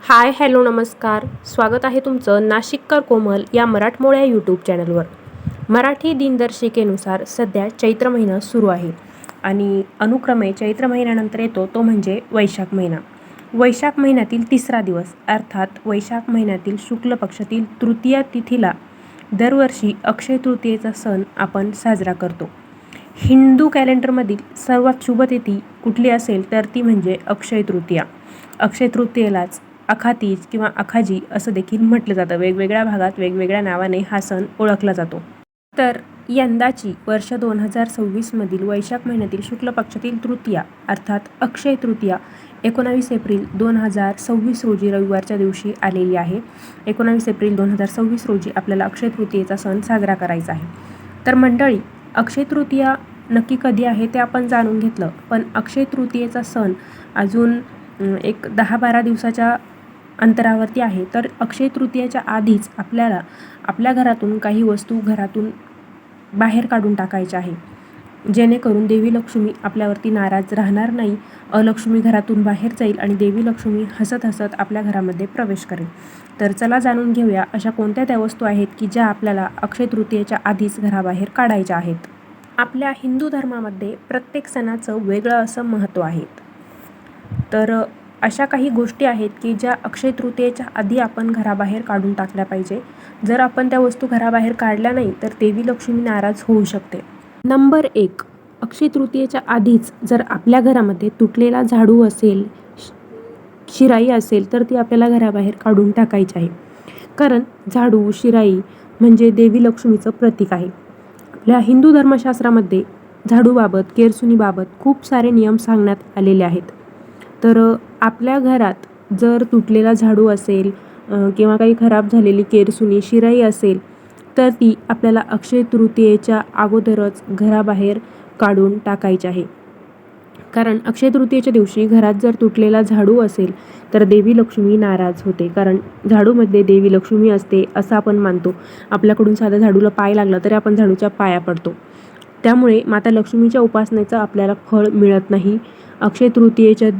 Hi hello नमस्कार. स्वागत आहे तुमचं नाशिककर कोमल या मराठमोळ्या यूट्यूब चॅनलवर. मराठी दिनदर्शिकेनुसार सध्या चैत्र महिना सुरू आहे आणि अनुक्रमे चैत्र महिन्यानंतर येतो तो म्हणजे वैशाख महिना. वैशाख महिन्यातील तिसरा दिवस अर्थात वैशाख महिन्यातील शुक्ल पक्षातील तृतीया तिथीला दरवर्षी अक्षय तृतीयेचा सण आपण साजरा करतो. हिंदू कॅलेंडरमधील सर्वात शुभ तिथी कुठली असेल तर ती म्हणजे अक्षय तृतीया. अक्षय तृतीयेलाच अखातीज किंवा अखाजी असं देखील म्हटलं जातं. वेगवेगळ्या भागात वेगवेगळ्या नावाने हा सण ओळखला जातो. तर यंदाची वर्ष 2026मधील वैशाख महिन्यातील शुक्ल पक्षातील तृतीया अर्थात अक्षय तृतीया 19 एप्रिल 2026 रोजी रविवारच्या दिवशी आलेली आहे. 19 एप्रिल 2026 रोजी आपल्याला अक्षय तृतीयेचा सण साजरा करायचा आहे. तर मंडळी, अक्षय तृतीया नक्की कधी आहे ते आपण जाणून घेतलं, पण अक्षय तृतीयेचा सण अजून एक 10-12 दिवसाच्या अंतरावरती आहे. तर अक्षय तृतीयेच्या आधीच आपल्याला आपल्या घरातून काही वस्तू घरातून बाहेर काढून टाकायच्या आहे, जेणेकरून देवी लक्ष्मी आपल्यावरती नाराज राहणार नाही. अलक्ष्मी घरातून बाहेर जाईल आणि देवी लक्ष्मी हसत हसत आपल्या घरामध्ये प्रवेश करेल. तर चला जाणून घेऊया अशा कोणत्या त्या वस्तू आहेत की ज्या आपल्याला अक्षय तृतीयेच्या आधीच घराबाहेर काढायच्या आहेत. आपल्या हिंदू धर्मामध्ये प्रत्येक सणाचं वेगळं असं महत्त्व आहे. तर अशा काही गोष्टी आहेत की ज्या अक्षय तृतीयेच्या आधी आपण घराबाहेर काढून टाकल्या पाहिजे. जर आपण त्या वस्तू घराबाहेर काढल्या नाही तर देवी लक्ष्मी नाराज होऊ शकते. नंबर 1, अक्षय तृतीयेच्या आधीच जर आपल्या घरामध्ये तुटलेला झाडू असेल, शिराई असेल तर ती आपल्याला घराबाहेर काढून टाकायची आहे. कारण झाडू, शिराई म्हणजे देवी लक्ष्मीचं प्रतीक आहे. आपल्या हिंदू धर्मशास्त्रामध्ये झाडूबाबत, केरसुनीबाबत खूप सारे नियम सांगण्यात आलेले आहेत. तर आपल्या घरात जर तुटलेला झाडू असेल किंवा काही खराब झालेली केरसुनी, शिराई असेल तर ती आपल्याला अक्षय तृतीयेच्या अगोदरच घराबाहेर काढून टाकायची आहे. कारण अक्षय तृतीयेच्या दिवशी घरात जर तुटलेला झाडू असेल तर देवी लक्ष्मी नाराज होते. कारण झाडूमध्ये देवी लक्ष्मी असते असं आपण मानतो. आपल्याकडून साधा झाडूला पाय लागला तरी आपण झाडूच्या पाया पडतो. त्यामुळे माता लक्ष्मीच्या उपासनेचं आपल्याला फळ मिळत नाही. अक्षय तृतीयेच्या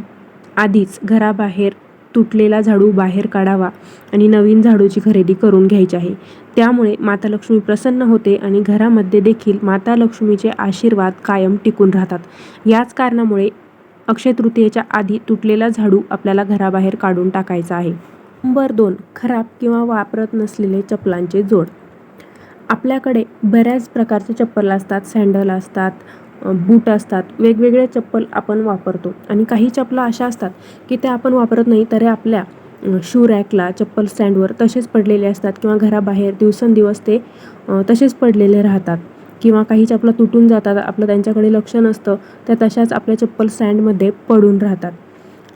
आधीच घराबाहेर तुटलेला झाडू बाहेर काढावा आणि नवीन झाडूची खरेदी करून घ्यायची आहे. त्यामुळे माता लक्ष्मी प्रसन्न होते आणि घरामध्ये देखील माता लक्ष्मीचे आशीर्वाद कायम टिकून राहतात. याच कारणामुळे अक्षय तृतीयेच्या आधी तुटलेला झाडू आपल्याला घराबाहेर काढून टाकायचा आहे. नंबर 2, खराब किंवा वापरत नसलेले चप्पलांचे जोड. आपल्याकडे बऱ्याच प्रकारचे चप्पल असतात, सँडल असतात, बूट असतात. वेगवेगळे चप्पल आपण वापरतो आणि काही चपला अशा असतात की त्या आपण वापरत नाही तरी आपल्या शू रॅकला, चप्पल स्टँडवर तसेच पडलेले असतात किंवा घराबाहेर दिवसेंदिवस ते तसेच पडलेले राहतात. किंवा काही चपला तुटून जातात, आपलं त्यांच्याकडे लक्ष नसतं, त्या तशाच आपल्या चप्पल स्टँडमध्ये पडून राहतात.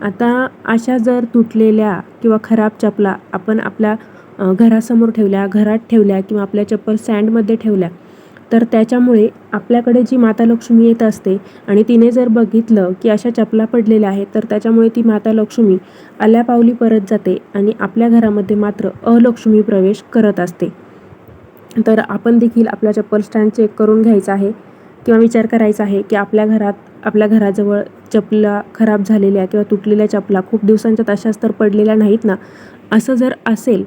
आता अशा जर तुटलेल्या किंवा खराब चपला आपण आपल्या घरासमोर ठेवल्या, घरात ठेवल्या किंवा आपल्या चप्पल स्टँडमध्ये ठेवल्या तर त्याच्यामुळे आपल्याकडे जी माता लक्ष्मी येत असते आणि तिने जर बघितलं की अशा चपला पडलेल्या आहेत तर त्याच्यामुळे ती माता लक्ष्मी आल्यापावली परत जाते आणि आपल्या घरामध्ये मात्र अलक्ष्मी प्रवेश करत असते. तर आपण देखील आपल्या चप्पल स्टँड चेक करून घ्यायचा आहे किंवा विचार करायचा आहे की आपल्या घराजवळ चपला खराब झालेल्या किंवा तुटलेल्या चपला खूप दिवसांच्या तशाच तर पडलेल्या नाहीत ना. असं जर असेल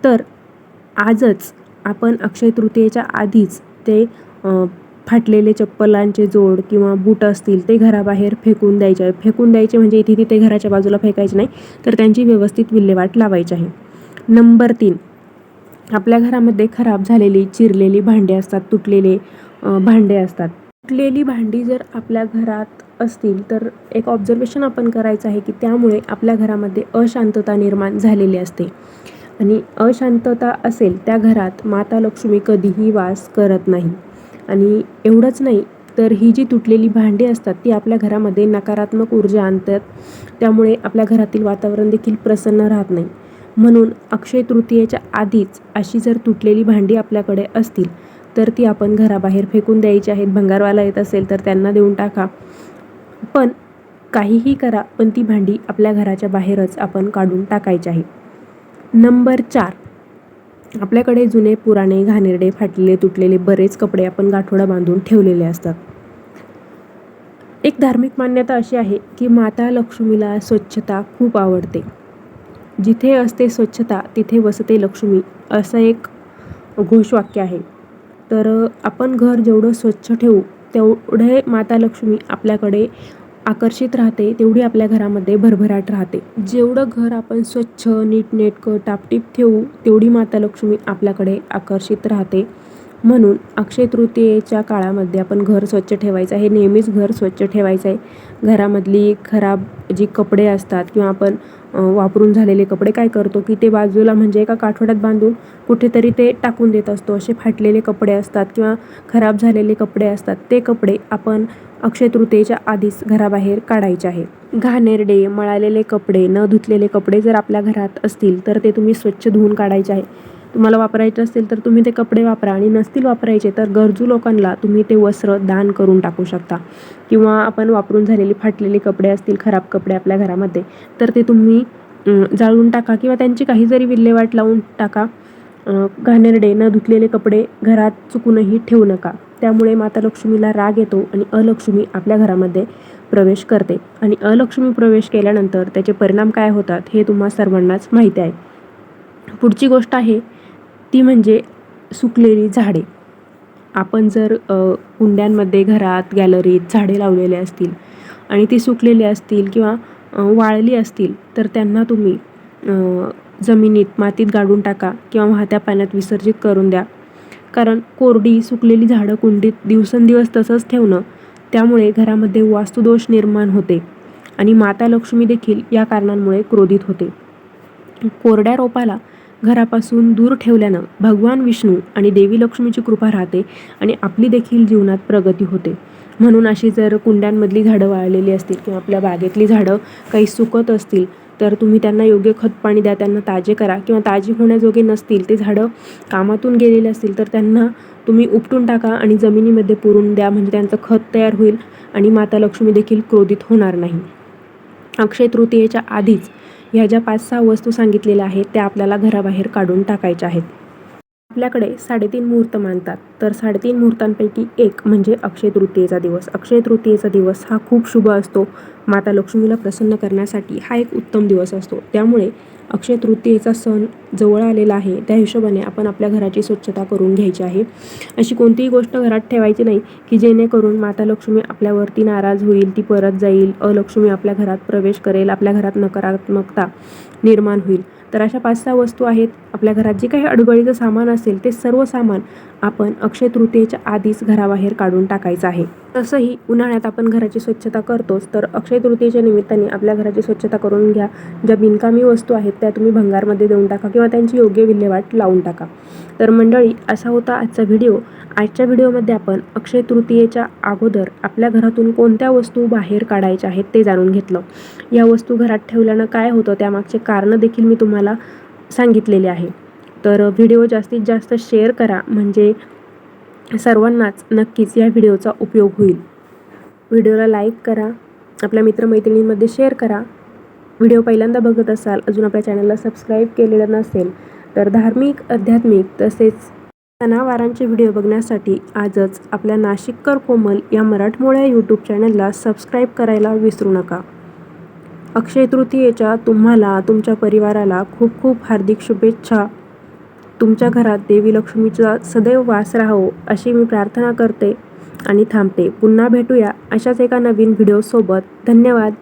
तर आजच आपण अक्षय तृतीयेच्या आधीच ते फाटलेले चप्पलांचे जोड किंवा बूट असतील ते घराबाहेर फेकून द्यायचे. फेकून द्यायचे म्हणजे इथे तिथे घराच्या बाजूला फेकायचे नाही, तर त्यांची व्यवस्थित विल्हेवाट लावायची आहे. नंबर 3, आपल्या घरामध्ये खराब झालेली, चिरलेली भांडी असतात, तुटलेले भांडे असतात. तुटलेली भांडी जर आपल्या घरात असतील तर एक ऑब्झर्वेशन आपण करायचं आहे की त्यामुळे आपल्या घरामध्ये अशांतता निर्माण झालेली असते आणि अशांतता असेल त्या घरात माता लक्ष्मी कधीही वास करत नाही. आणि एवढंच नाही तर ही जी तुटलेली भांडी असतात ती आपल्या घरामध्ये नकारात्मक ऊर्जा आणतात. त्यामुळे आपल्या घरातील वातावरण देखील प्रसन्न राहत नाही. म्हणून अक्षय तृतीयेच्या आधीच अशी जर तुटलेली भांडी आपल्याकडे असतील तर ती आपण घराबाहेर फेकून द्यायची आहेत. भंगारवाला येत असेल तर त्यांना देऊन टाका. पण काहीही करा, पण ती भांडी आपल्या घराच्या बाहेरच आपण काढून टाकायची आहे. नंबर 4, आपल्याकडे जुने, पुराणे, घाणेरडे, फाटलेले, तुटलेले बरेच कपडे आपण गाठोडा बांधून ठेवलेले असतात. एक धार्मिक मान्यता अशी आहे की माता लक्ष्मीला स्वच्छता खूप आवडते. जिथे असते स्वच्छता तिथे वसते लक्ष्मी असं एक घोषवाक्य आहे. तर आपण घर जेवढं स्वच्छ ठेवू तेवढे माता लक्ष्मी आपल्याकडे आकर्षित राहते, तेवढी आपल्या घरामध्ये भरभराट राहते. जेवढं घर आपण स्वच्छ, नीटनेटकं, टापटीप ठेवू तेवढी माता लक्ष्मी आपल्याकडे आकर्षित राहते. म्हणून अक्षय तृतीयेच्या काळामध्ये आपण घर स्वच्छ ठेवायचं आहे, नेहमीच घर स्वच्छ ठेवायचं आहे. घरामधली खराब जी कपडे असतात किंवा आपण वापरून झालेले कपडे काय करतो की ते बाजूला म्हणजे एका काठोड्यात बांधून कुठेतरी ते टाकून देत असतो. असे फाटलेले कपडे असतात किंवा खराब झालेले कपडे असतात, ते कपडे आपण अक्षय तृतीयेच्या आधीच घराबाहेर काढायचे आहे. घाणेरडे, मळालेले कपडे, न धुतलेले कपडे जर आपल्या घरात असतील तर ते तुम्ही स्वच्छ धुवून काढायचे आहे. तुम्हाला वापरायचे असतील तर तुम्ही ते कपडे वापरा आणि नसतील वापरायचे तर गरजू लोकांना तुम्ही ते वस्त्र दान करून टाकू शकता. किंवा आपण वापरून झालेली फाटलेले कपडे असतील, खराब कपडे आपल्या घरामध्ये, तर ते तुम्ही जाळून टाका किंवा त्यांची काही जरी विल्हेवाट लावून टाका. घाणेरडे न धुतलेले कपडे घरात चुकूनही ठेवू नका. त्यामुळे माता लक्ष्मीला राग येतो आणि अलक्ष्मी आपल्या घरामध्ये प्रवेश करते आणि अलक्ष्मी प्रवेश केल्यानंतर त्याचे परिणाम काय होतात हे तुम्हा सर्वांनाच माहिती आहे. पुढची गोष्ट आहे ती म्हणजे सुकलेली झाडे. आपण जर कुंड्यांमध्ये घरात, गॅलरीत झाडे लावलेले असतील आणि ती सुकलेली असतील किंवा वाळली असतील तर त्यांना तुम्ही जमिनीत, मातीत गाडून टाका किंवा वाहत्या पाण्यात विसर्जित करून द्या. कारण कोरडी, सुकलेली झाडं कुंडीत दिवसेंदिवस तसंच ठेवणं त्यामुळे घरामध्ये वास्तुदोष निर्माण होते आणि माता लक्ष्मी देखील या कारणांमुळे क्रोधित होते. कोरड्या रोपाला घरापासून दूर ठेवल्यानं भगवान विष्णू आणि देवी लक्ष्मीची कृपा राहते आणि आपली देखील जीवनात प्रगती होते. म्हणून अशी जर कुंड्यांमधली झाडं वाळलेली असतील किंवा आपल्या बागेतली झाडं काही सुकत असतील तर तुम्ही त्यांना योग्य खतपाणी द्या, त्यांना ताजे करा किंवा ताजी होण्याजोगे नसतील, ते झाडं कामातून गेलेले असतील तर त्यांना तुम्ही उपटून टाका आणि जमिनीमध्ये पुरून द्या. म्हणजे त्यांचं खत तयार होईल आणि माता लक्ष्मी देखील क्रोधित होणार नाही. अक्षय तृतीयेच्या आधीच ह्या ज्या 5-6 वस्तू सांगितलेल्या आहेत त्या आपल्याला घराबाहेर काढून टाकायच्या आहेत. आपल्याकडे 3.5 मुहूर्त मानतात, तर 3.5 मुहूर्तांपैकी एक म्हणजे अक्षय तृतीयेचा दिवस. अक्षय तृतीयेचा दिवस हा खूप शुभ असतो. माता लक्ष्मीला प्रसन्न करण्यासाठी हा एक उत्तम दिवस असतो. त्यामुळे अक्षय तृतीयेचा सण जवळ आलेला आहे, त्या हिशोबाने आपण आपल्या घराची स्वच्छता करून घ्यायची आहे. अशी कोणतीही गोष्ट घरात ठेवायची नाही की जेणेकरून माता लक्ष्मी आपल्यावरती नाराज होईल, ती परत जाईल, अलक्ष्मी आपल्या घरात प्रवेश करेल, आपल्या घरात नकारात्मकता निर्माण होईल. तर अशा 5-6 वस्तू आहेत. आपल्या घरात जे काही अडगळीचं सामान असेल ते सर्व सामान आपण अक्षय तृतीयेच्या आधीच घराबाहेर काढून टाकायचं आहे. तसंही उन्हाळ्यात आपण घराची स्वच्छता करतोच, तर अक्षय तृतीयेच्या निमित्ताने आपल्या घराची स्वच्छता करून घ्या. ज्या बिनकामी वस्तू आहेत त्या तुम्ही भंगारमध्ये देऊन टाका किंवा त्यांची योग्य विल्हेवाट लावून टाका. तर मंडळी, असा होता आजचा व्हिडिओ. आजच्या व्हिडिओमध्ये आपण अक्षय तृतीयेच्या अगोदर आपल्या घरातून कोणत्या वस्तू बाहेर काढायच्या आहेत ते जाणून घेतलं. या वस्तू घरात ठेवल्यानं काय होतं त्यामागचे कारणं देखील मी तुम्हाला सांगितलेले आहे. तर व्हिडिओ जास्तीत जास्त शेअर करा, म्हणजे सर्वांनाच नक्कीच या व्हिडिओचा उपयोग होईल. व्हिडिओला लाईक करा, आपल्या मित्रमैत्रिणींमध्ये शेअर करा. व्हिडिओ पहिल्यांदा बघत असाल, अजून आपल्या चॅनलला सबस्क्राईब केलेलं नसेल तर धार्मिक, आध्यात्मिक तसेच सणावारांचे व्हिडिओ बघण्यासाठी आजच आपल्या नाशिककर कोमल या मराठमोळ्या यूट्यूब चॅनलला सबस्क्राईब करायला विसरू नका. अक्षय तृतीयेच्या तुम्हाला, तुमच्या परिवाराला खूप खूप हार्दिक शुभेच्छा. तुमच्या घरात देवी लक्ष्मीचा सदैव वास राहो अशी मी प्रार्थना करते आणि थांबते. पुन्हा भेटूया अशाच एका नवीन व्हिडिओसोबत. धन्यवाद.